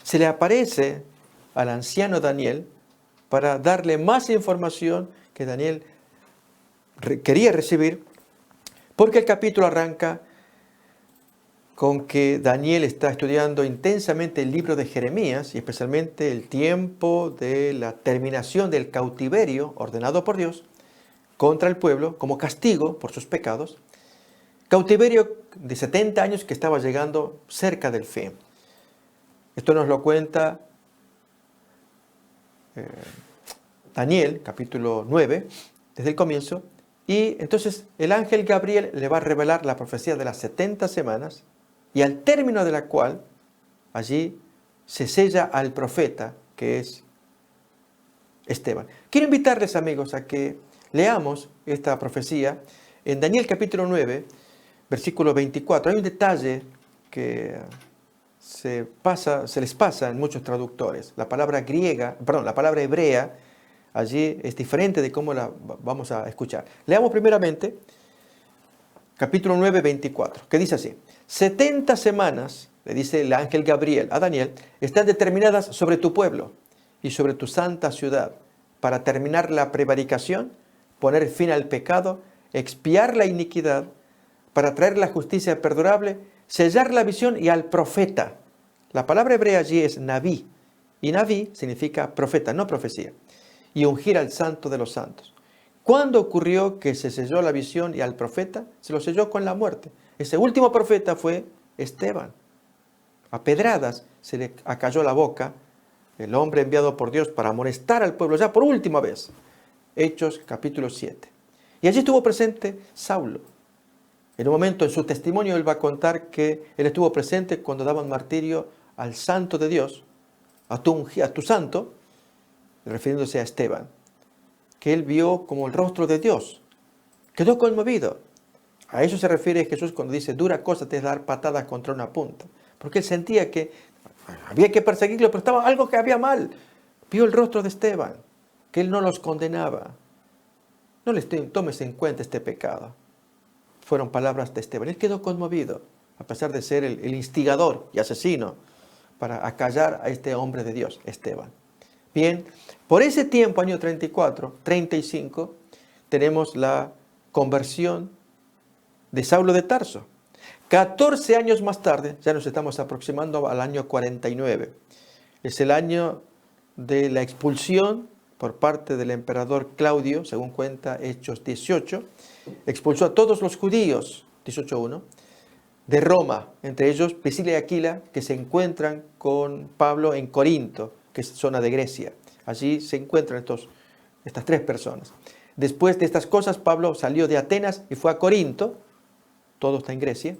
se le aparece al anciano Daniel para darle más información que Daniel quería recibir, porque el capítulo arranca con que Daniel está estudiando intensamente el libro de Jeremías y especialmente el tiempo de la terminación del cautiverio ordenado por Dios contra el pueblo como castigo por sus pecados. Cautiverio de 70 años que estaba llegando cerca del fin. Esto nos lo cuenta Daniel, capítulo 9, desde el comienzo. Y entonces el ángel Gabriel le va a revelar la profecía de las 70 semanas y al término de la cual allí se sella al profeta que es Esteban. Quiero invitarles, amigos, a que leamos esta profecía en Daniel capítulo 9, versículo 24. Hay un detalle que se les pasa en muchos traductores. La palabra hebrea allí es diferente de cómo la vamos a escuchar. Leamos primeramente capítulo 9, 24, que dice así: 70 semanas, le dice el ángel Gabriel a Daniel, están determinadas sobre tu pueblo y sobre tu santa ciudad, para terminar la prevaricación, poner fin al pecado, expiar la iniquidad, para traer la justicia perdurable, sellar la visión y al profeta. La palabra hebrea allí es Naví, y Naví significa profeta, no profecía, y ungir al santo de los santos, ¿Cuándo ocurrió que se selló la visión y al profeta se lo selló con la muerte? Ese último profeta fue Esteban. A pedradas se le acalló la boca, el hombre enviado por Dios para amonestar al pueblo, ya por última vez. Hechos capítulo 7. Y allí estuvo presente Saulo. En un momento en su testimonio él va a contar que él estuvo presente cuando daban martirio al santo de Dios, a tu santo, refiriéndose a Esteban, que él vio como el rostro de Dios. Quedó conmovido. A eso se refiere Jesús cuando dice, dura cosa te es dar patadas contra una punta. Porque él sentía que había que perseguirlo, pero estaba algo que había mal. Vio el rostro de Esteban, que él no los condenaba. No les tomes en cuenta este pecado. Fueron palabras de Esteban. Él quedó conmovido, a pesar de ser el instigador y asesino, para acallar a este hombre de Dios, Esteban. Bien, por ese tiempo, año 34, 35, tenemos la conversión de Saulo de Tarso. 14 años más tarde, ya nos estamos aproximando al año 49. Es el año de la expulsión por parte del emperador Claudio, según cuenta Hechos 18. Expulsó a todos los judíos, 18.1, de Roma, entre ellos Priscila y Aquila, que se encuentran con Pablo en Corinto, que es zona de Grecia. Allí se encuentran estas tres personas. Después de estas cosas, Pablo salió de Atenas y fue a Corinto, todo está en Grecia,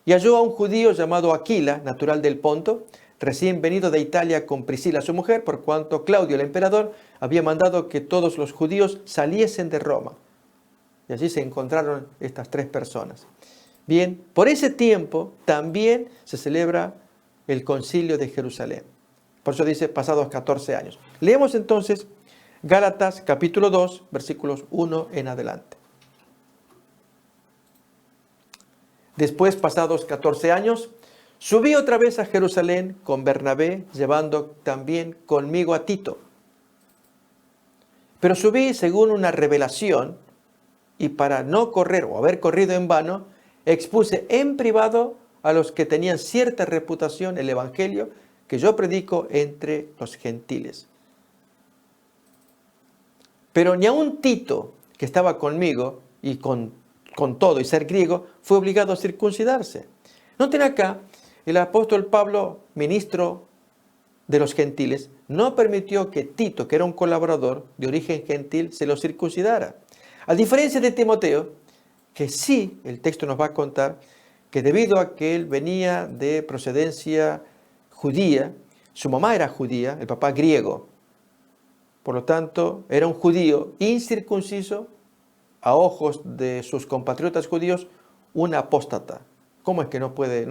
y halló a un judío llamado Aquila, natural del Ponto, recién venido de Italia con Priscila su mujer, por cuanto Claudio el emperador había mandado que todos los judíos saliesen de Roma. Y allí se encontraron estas tres personas. Bien, por ese tiempo también se celebra el concilio de Jerusalén. Por eso dice pasados 14 años. Leemos entonces Gálatas capítulo 2, versículos 1 en adelante. Después, pasados 14 años, subí otra vez a Jerusalén con Bernabé, llevando también conmigo a Tito. Pero subí según una revelación, y para no correr o haber corrido en vano, expuse en privado a los que tenían cierta reputación el evangelio que yo predico entre los gentiles. Pero ni aun Tito, que estaba conmigo y con todo y ser griego, fue obligado a circuncidarse. Noten acá, el apóstol Pablo, ministro de los gentiles, no permitió que Tito, que era un colaborador de origen gentil, se lo circuncidara. A diferencia de Timoteo, que sí, el texto nos va a contar, que debido a que él venía de procedencia judía, su mamá era judía, el papá griego, por lo tanto, era un judío incircunciso, a ojos de sus compatriotas judíos, un apóstata. ¿Cómo es que no puede,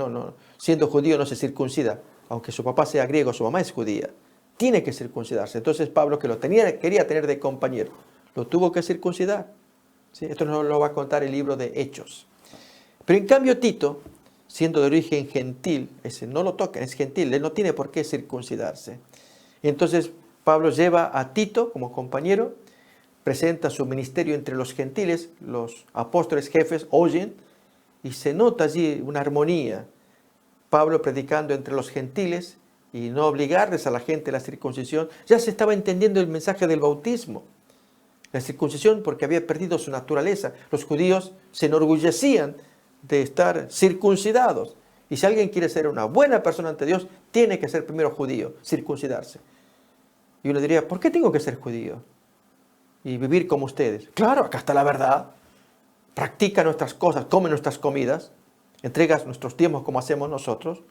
siendo judío no se circuncida? Aunque su papá sea griego, su mamá es judía. Tiene que circuncidarse. Entonces Pablo, que quería tener de compañero, lo tuvo que circuncidar. ¿Sí? Esto nos lo va a contar el libro de Hechos. Pero en cambio Tito, siendo de origen gentil, ese no lo toca, es gentil, él no tiene por qué circuncidarse. Y entonces Pablo lleva a Tito como compañero, presenta su ministerio entre los gentiles, los apóstoles jefes oyen, y se nota allí una armonía. Pablo predicando entre los gentiles y no obligarles a la gente a la circuncisión, ya se estaba entendiendo el mensaje del bautismo. La circuncisión porque había perdido su naturaleza. Los judíos se enorgullecían de estar circuncidados. Y si alguien quiere ser una buena persona ante Dios, tiene que ser primero judío, circuncidarse. Y uno diría, ¿por qué tengo que ser judío? Y vivir como ustedes. Claro, acá está la verdad. Practica nuestras cosas, come nuestras comidas, entregas nuestros tiempos como hacemos nosotros.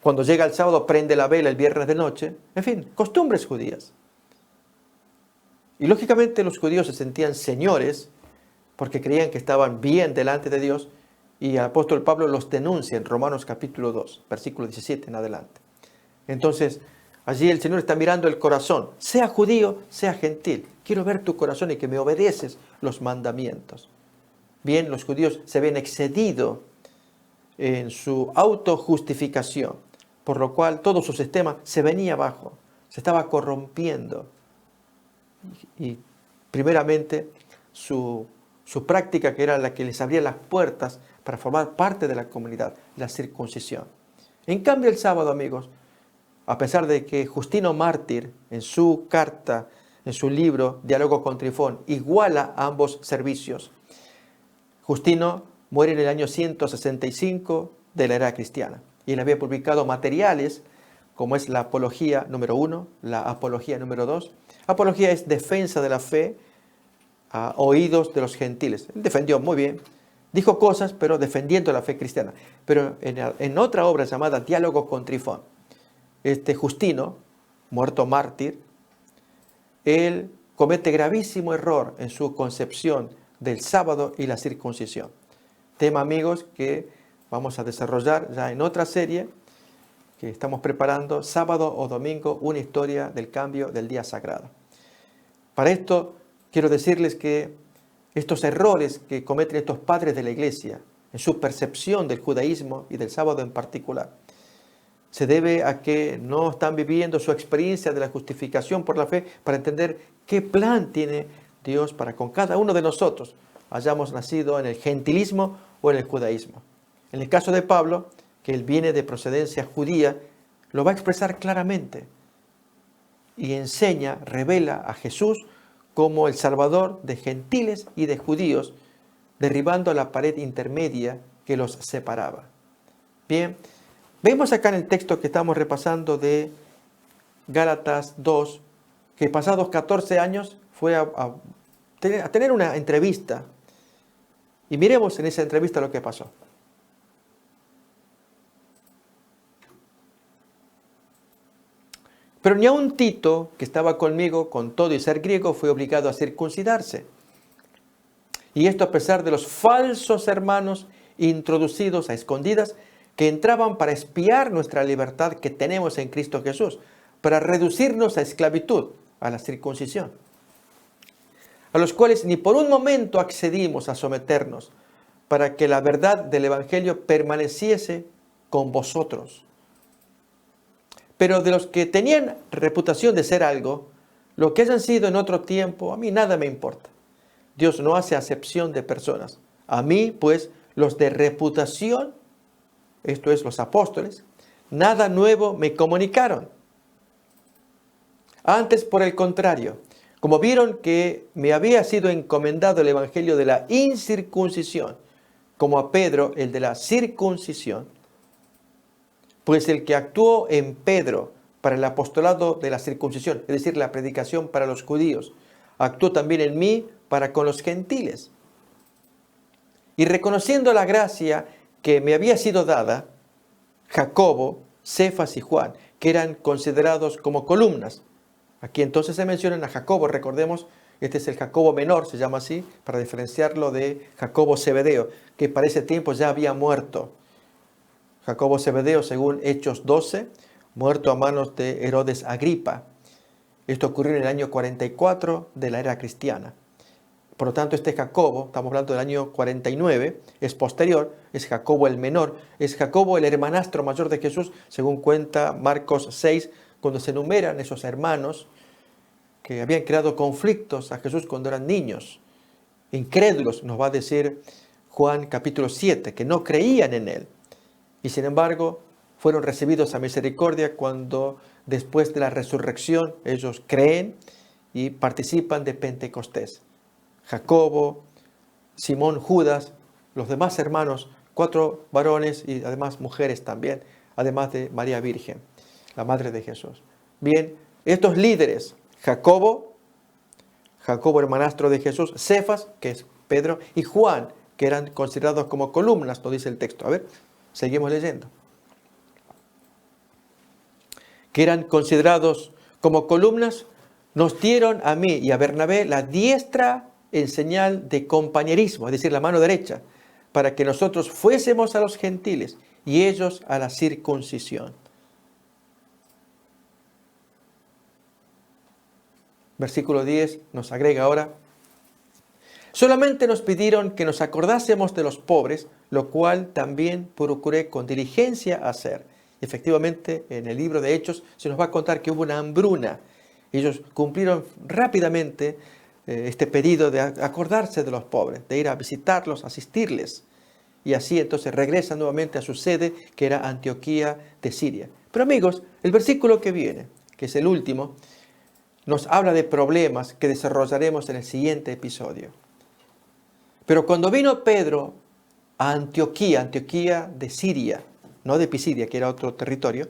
Cuando llega el sábado, prende la vela el viernes de noche. En fin, costumbres judías. Y lógicamente los judíos se sentían señores porque creían que estaban bien delante de Dios. Y el apóstol Pablo los denuncia en Romanos capítulo 2, versículo 17 en adelante. Entonces, allí el Señor está mirando el corazón, sea judío, sea gentil. Quiero ver tu corazón y que me obedeces los mandamientos. Bien, los judíos se habían excedido en su autojustificación, por lo cual todo su sistema se venía abajo, se estaba corrompiendo. Y primeramente su práctica, que era la que les abría las puertas para formar parte de la comunidad, la circuncisión. En cambio el sábado, amigos, a pesar de que Justino Mártir en su carta en su libro Diálogo con Trifón, iguala ambos servicios. Justino muere en el año 165 de la era cristiana y él había publicado materiales como es la Apología número 1, la Apología número 2. Apología es defensa de la fe a oídos de los gentiles. Él defendió muy bien, dijo cosas, pero defendiendo la fe cristiana. Pero en otra obra llamada Diálogo con Trifón, Justino, muerto mártir, él comete gravísimo error en su concepción del sábado y la circuncisión. Tema, amigos, que vamos a desarrollar ya en otra serie que estamos preparando, sábado o domingo, una historia del cambio del día sagrado. Para esto, quiero decirles que estos errores que cometen estos padres de la iglesia en su percepción del judaísmo y del sábado en particular, se debe a que no están viviendo su experiencia de la justificación por la fe para entender qué plan tiene Dios para con cada uno de nosotros, hayamos nacido en el gentilismo o en el judaísmo. En el caso de Pablo, que él viene de procedencia judía, lo va a expresar claramente y enseña, revela a Jesús como el Salvador de gentiles y de judíos, derribando la pared intermedia que los separaba. Bien, vemos acá en el texto que estamos repasando de Gálatas 2, que pasados 14 años fue a tener una entrevista. Y miremos en esa entrevista lo que pasó. Pero ni aun Tito, que estaba conmigo con todo y ser griego, fue obligado a circuncidarse. Y esto a pesar de los falsos hermanos introducidos a escondidas que entraban para espiar nuestra libertad que tenemos en Cristo Jesús, para reducirnos a esclavitud, a la circuncisión, a los cuales ni por un momento accedimos a someternos, para que la verdad del Evangelio permaneciese con vosotros. Pero de los que tenían reputación de ser algo, lo que hayan sido en otro tiempo, a mí nada me importa. Dios no hace acepción de personas. A mí, pues, los de reputación, esto es, los apóstoles, nada nuevo me comunicaron. Antes, por el contrario, como vieron que me había sido encomendado el evangelio de la incircuncisión, como a Pedro el de la circuncisión, pues el que actuó en Pedro para el apostolado de la circuncisión, es decir, la predicación para los judíos, actuó también en mí para con los gentiles. Y reconociendo la gracia que me había sido dada, Jacobo, Cefas y Juan, que eran considerados como columnas. Aquí entonces se mencionan a Jacobo, recordemos, este es el Jacobo menor, se llama así, para diferenciarlo de Jacobo Zebedeo, que para ese tiempo ya había muerto. Jacobo Zebedeo, según Hechos 12, muerto a manos de Herodes Agripa. Esto ocurrió en el año 44 de la era cristiana. Por lo tanto, este Jacobo, estamos hablando del año 49, es posterior, es Jacobo el menor, es Jacobo el hermanastro mayor de Jesús, según cuenta Marcos 6, cuando se enumeran esos hermanos que habían creado conflictos a Jesús cuando eran niños. Incrédulos, nos va a decir Juan capítulo 7, que no creían en él. Y sin embargo, fueron recibidos a misericordia cuando después de la resurrección ellos creen y participan de Pentecostés. Jacobo, Simón, Judas, los demás hermanos, 4 varones y además mujeres también, además de María Virgen, la madre de Jesús. Bien, estos líderes, Jacobo hermanastro de Jesús, Cefas, que es Pedro, y Juan, que eran considerados como columnas, nos dice el texto. A ver, seguimos leyendo. Que eran considerados como columnas, nos dieron a mí y a Bernabé la diestra en señal de compañerismo, es decir, la mano derecha, para que nosotros fuésemos a los gentiles y ellos a la circuncisión. Versículo 10 nos agrega ahora: solamente nos pidieron que nos acordásemos de los pobres, lo cual también procuré con diligencia hacer. Efectivamente, en el libro de Hechos se nos va a contar que hubo una hambruna. Ellos cumplieron rápidamente este pedido de acordarse de los pobres, de ir a visitarlos, asistirles. Y así entonces regresan nuevamente a su sede, que era Antioquía de Siria. Pero amigos, el versículo que viene, que es el último, nos habla de problemas que desarrollaremos en el siguiente episodio. Pero cuando vino Pedro a Antioquía de Siria, no de Pisidia, que era otro territorio,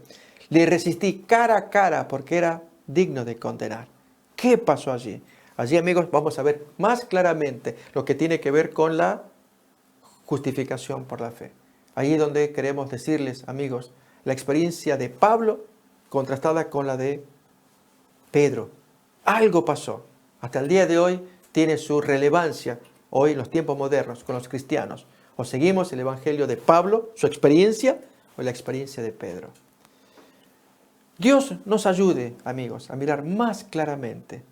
le resistí cara a cara porque era digno de condenar. ¿Qué pasó allí? Allí, amigos, vamos a ver más claramente lo que tiene que ver con la justificación por la fe. Ahí es donde queremos decirles, amigos, la experiencia de Pablo contrastada con la de Pedro. Algo pasó. Hasta el día de hoy tiene su relevancia, hoy en los tiempos modernos, con los cristianos. O seguimos el evangelio de Pablo, su experiencia, o la experiencia de Pedro. Dios nos ayude, amigos, a mirar más claramente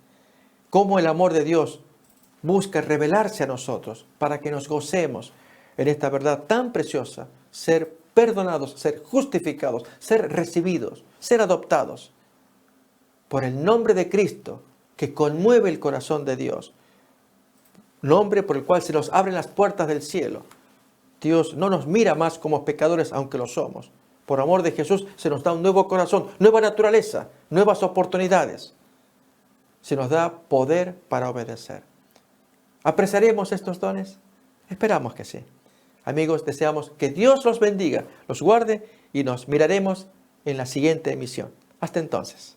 cómo el amor de Dios busca revelarse a nosotros para que nos gocemos en esta verdad tan preciosa, ser perdonados, ser justificados, ser recibidos, ser adoptados por el nombre de Cristo que conmueve el corazón de Dios, nombre por el cual se nos abren las puertas del cielo. Dios no nos mira más como pecadores aunque lo somos. Por amor de Jesús se nos da un nuevo corazón, nueva naturaleza, nuevas oportunidades. Se nos da poder para obedecer. ¿Apreciaremos estos dones? Esperamos que sí. Amigos, deseamos que Dios los bendiga, los guarde y nos miraremos en la siguiente emisión. Hasta entonces.